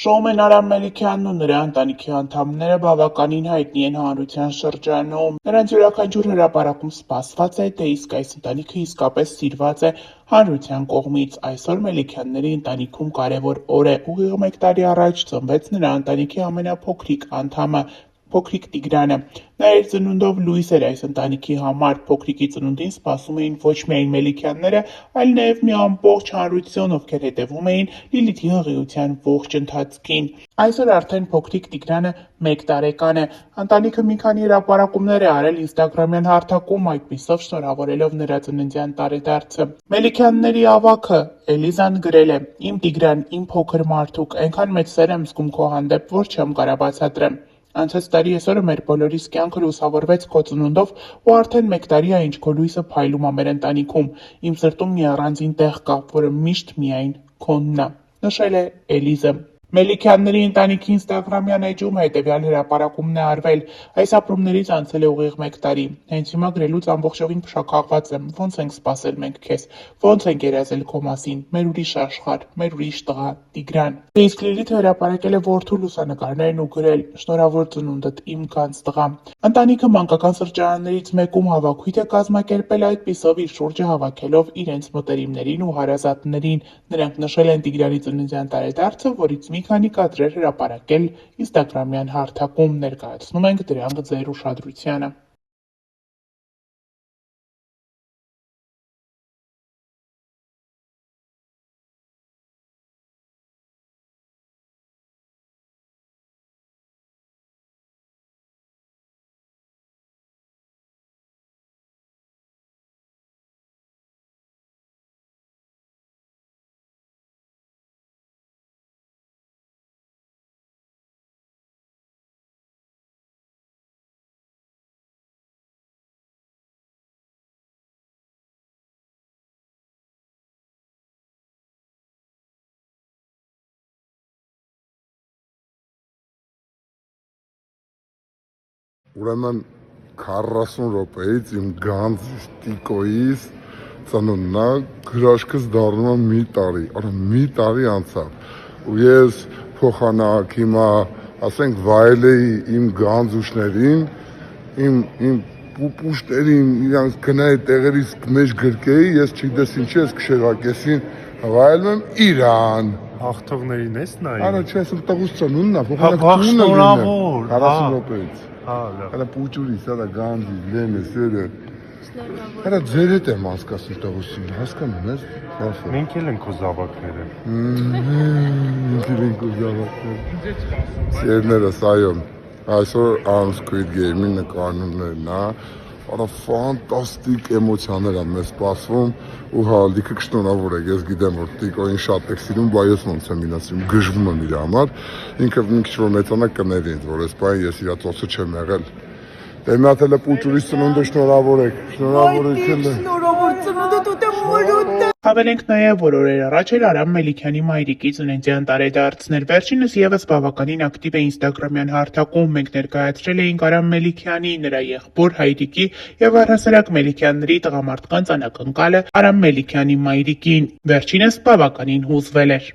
Շոումեն Արամ Մելիքյանն ու նրա ընտանիքի անդամները բավականին հայտնի են հանրության շրջանում։ Նրանց յուրաքանչյուր հրապարակում սպասված է, թե իսկ այս ընտանիքը իսկապես սիրված է հանրության կողմից։ Այսօր Մելիքյանների ընտանիքում կարևոր օր է։ Ուղիղ 1 տարի առաջ ծնվեց նրա ընտանիքի ամենափոքրիկ անդամը՝ փոքրիկ Տիգրանը։ Նա իր ծնունդով լույս էր այս ընտանիքի համար։ Փոքրիկի ծնունդին սպասում էին ոչ միայն Մելիքյանները, այլ նաև մի ամբողջ հանրություն, ովքեր հետևում էին Լիլիթի հղիության ողջ ընթացքին։ Այսօր արդեն փոքրիկ Տիգրանը 1 տարեկան է։ Ընտանիքը մի քանի հրապարակումներ է արել ինստագրամյան հարթակում, այդպիսով շնորհավորելով նրա ծննդյան տարեդարձը։ Մելիքյանների ավագը Էլիզան գրել է. «Իմ Տիգրան, իմ փոքր մարդուկ, այնքան մեծ սեր եմ զգում քո հանդեպ, որ չեմ կարող բացատրեմ։ Անցած տարի այսօրը մեր բոլորիս կյանքը լուսավորվեց քո ծնունդով ու արդեն 1 տարի է, ինչ քո լույսը փայլում է մեր ընտանիքում։ Իմ սրտում մի առանձին տեղ կա, որը միշտ միայն քոնն է», նշել է Էլիզը։ Մելիքյանների ընտանիքի ինստագրամյան էջում հետևյալ հրապարակումն է արվել. «Այս ապրումներից անցել է ուղիղ 1 տարի։ Հենց հիմա գրելուց ամբողջովին փշաքաղված եմ։ Ոնց ենք սպասել մենք քեզ, ոնց ենք երազել քո մասին, մեր ուրիշ աշխարհ, մեր ուրիշ տղա, Տիգրան»։ Իսկ Լիլիթը հրապարակել է որդու լուսանկարներն ու գրել. «Շնորհավոր ծնունդդ, իմ գանձ տղա»։ Ընտանիքը մանկական սրճարաններից մեկում հավաքույթ է կազմակերպել, այդպիսով իր շուրջը հավաքելով իրենց մտերիմներին ու հարազատներին։ Նրանք նշել են Տիգրանի ծննդյան տարեդարձը, որից մի քանի կադրեր հրապարակել ինստագրամյան հարթակում։ Ներկայացնում ենք դրանք ձեր ուշադրությանը։ Ուրեմն 40 րոպեից իմ գանձ տիկոյիս ծնունդն է, հրաշքս դառնում է մի տարի, մի տարի անցավ ու ես փոխանակ հիմա, ասենք, վայելեի իմ գանձուշներին, իմ պուպուշներին, իրանց գնայի տեղերից մեջ գրկեի, ես չգիտես ինչի ես քշերակեսին վայելում եմ իրան։ Հաղթողներին ես նայում։ Արա չես տղուս ծնունդն է, փոխանակ տունը լինի 40 րոպեից։ Լավ։ Հələ պուճուրիս, հələ գանդի, լենը, սերը։ Հələ ձեր հետ եմ հասկացում տղուսին, հասկանում ես, բասը։ Մենք էլ ենք քո զավակները։ Մենք էլ ենք քո զավակները։ Սերներս, այո, այսօր Squid Game-ի նկարումներն է, ֆանտաստիկ էմոցիաներ են մեզ սպասվում ու հա, լիքը կշնորհավոր եք, ես գիտեմ, որ տիկոին շատ եք սիրում, բայց ես ոնց եմ իրացում, գժվում եմ իր համար, ինքը մի քիչ որ մեծանա կների ինձ, որ այս բանը ես իր ծոցը չեմ եղել։ Դե մի հատ էլ պուճուրիս ծնունդը շնորհավոր եք, շնորհավոր եք էլ։ Շնորհավոր ծնունդը դու մորուտ։ Հավելենք նաև, որ օրեր առաջ էր Արամ Մելիքյանի մայրիկի ծննդյան տարեդարձն էր։ Վերջինս ևս բավականին ակտիվ է ինստագրամյան հարթակում։ Մենք ներկայացրել էինք Արամ Մելիքյանի, նրա եղբոր, հայրիկի եւ առհասարակ Մելիքյանների տղամարդկանց անակնկալը Արամ Մելիքյանի մայրիկին։ Վերջինս բավականին հուզվել էր։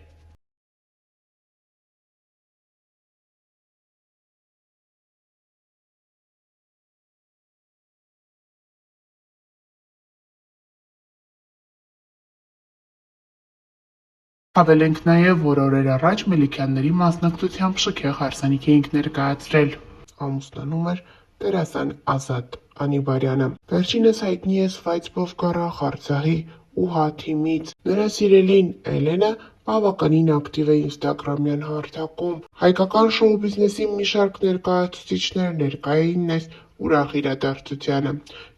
Հավելենք նաև, որ օրեր առաջ Մելիքյանների մասնակցությամբ շքեղ հարսանիք էինք ներկայացրել։ Ամուսնանում էր դերասան Ազատ Անիբարյանը։ Վերջինս հայտնի է Սվայց Բովգարախ Արցախի ՈՒՀ թիմից։ Նրա սիրելին Էլենը բավականին ակտիվ է ինստագրամյան հարթակում։ Հայկական շոու բիզնեսի մի շարք ներկայացուցիչներ ներկա էին այս ուրախ իրադարձությանը։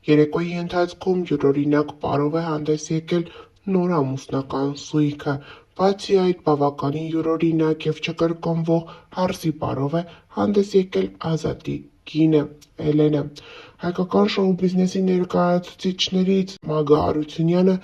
Երեկոյի ընթացքում յուրօրինակ պարով է հանդես եկել նոր ամուսնական զույգը։ Բացի այդ, բավականին յուրօրինակ եւ չկրկնվող հարսի պարով է հանդես եկել Ազատի կինը Էլենը։ Հայկական շոու բիզնեսի ներկայացուցիչներից Մագա Արությունյանը,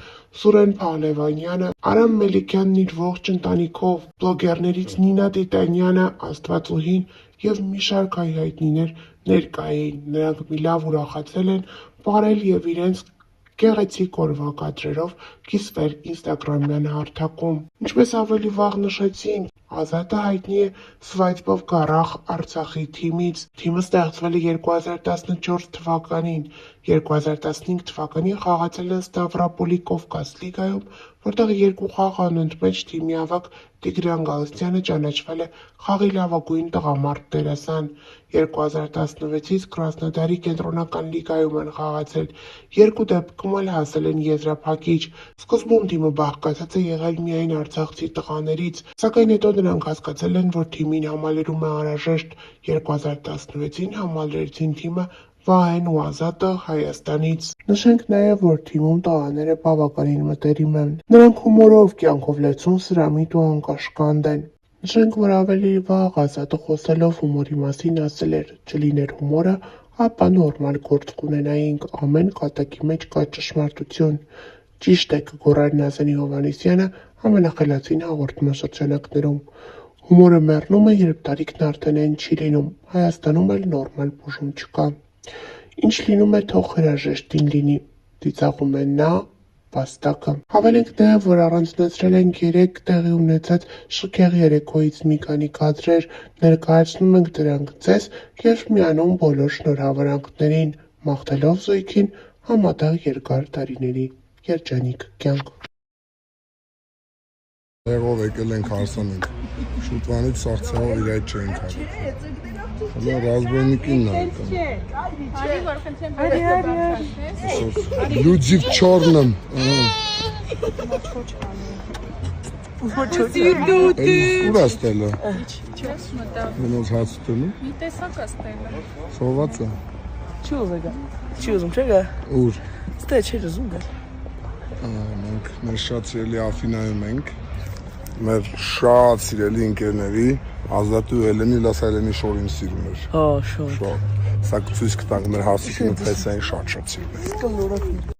Սուրեն Փահլևանյանը, Արամ Մելիքյանն իր ողջ ընտանիքով, բլոգերներից Նինա Տիտանյանը, Աստվածուհին եւ մի շարք այլ հայտնիներ ներկա էին։ Նրանք մի լավ ուրախացել են, պարել եւ իրենց գեղեցիկ օրվա կադրերով կիսվեր ինստագրամյան հարթակում։ Ինչպես ավելի վաղ նշեցին, Ազատը հայտնի է Սվայցպով Գարախ Արցախի թիմից։ Թիմը ստեղծվել է 2014 թվականին, 2015 թվականին խաղացել է Ստավրոպոլի Կովկաս լիգայում, որտեղ 2 խաղ անընդմեջ թիմի ավագ Տիգրան Գալստյանը ճանաչվել է խաղի լավագույն տղամարդ դերասան։ 2016-ից Կրասնոդարի կենտրոնական լիգայում են խաղացել, 2 դեպքում էլ հասել են եզրափակիչ։ Սկզբում թիմը բաղկացած է եղել միայն արցախցի տղաներից, սակայն հետո նրանք հասկացել են, որ թիմին համալրում է անհրաժեշտ։ 2016-ին համալրեցին թիմը Վահեն ու Ազատը Հայաստանից։ Նշենք նաև, որ թիմում տղաները բավականին մտերիմ են։ Նրանք հումորով, կյանքով լեցուն, սրամիտ ու անկաշկանդ են։ Նշենք, որ ավելի վաղ Ազատը խոսելով հումորի մասին ասել էր. «Չլիներ հումորը, ապա նորմալ գործ կունենայինք, ամեն կատակի մեջ կա ճշմարտություն»։ Ճիշտ է, կգոռար Նազանի Հովհաննիսյանը ամենախելացին հաղորդաշրջանակներում։ Հումորը մեռնում է, երբ տարիքն արդեն այն չի լինում, Հայաստանում էլ նորմալ բուժում չկա։ Ինչ լինում է, թող հրաժեշտին լինի, ծիծաղում է նա, Վաստակը։ Հավելենք նաև, որ առանձնացրել ենք 3 տեղի ունեցած շքեղ երեկոյից մի քանի կադրեր, ներկայացնում ենք դրանք ձեզ և միանում բոլոր շնորհավորանքներին, մաղթելով զույգին համատեղ երկար տարիների երջանիկ կյանք։ Տեղով եկել ենք հարսանենք, շուտվանից սաղցեղով իր այդ չենք հարել։ Հələ ռազբերնիկին նայք։ Լյուդի в черном։ Ուր աստելը։ Մենոց հաց ուտելու։ Մի տեսակ աստելը։ Սոված է։ Չի ուզում գա։ Չի ուզում չէ՞ գա։ Ուր։ Ստե չի ուզում գա։ Մենք մեր շատ սիրելի Աֆինայում ենք։ Մեր շատ սիրելի ընկերների Ազատու Հելենի Լասայելենի շորին սիրում էր։ Հա, շոր։ Շոր։ Սա ցույց կտանք մեր հարսիկին ֆեսային շատ սիրում։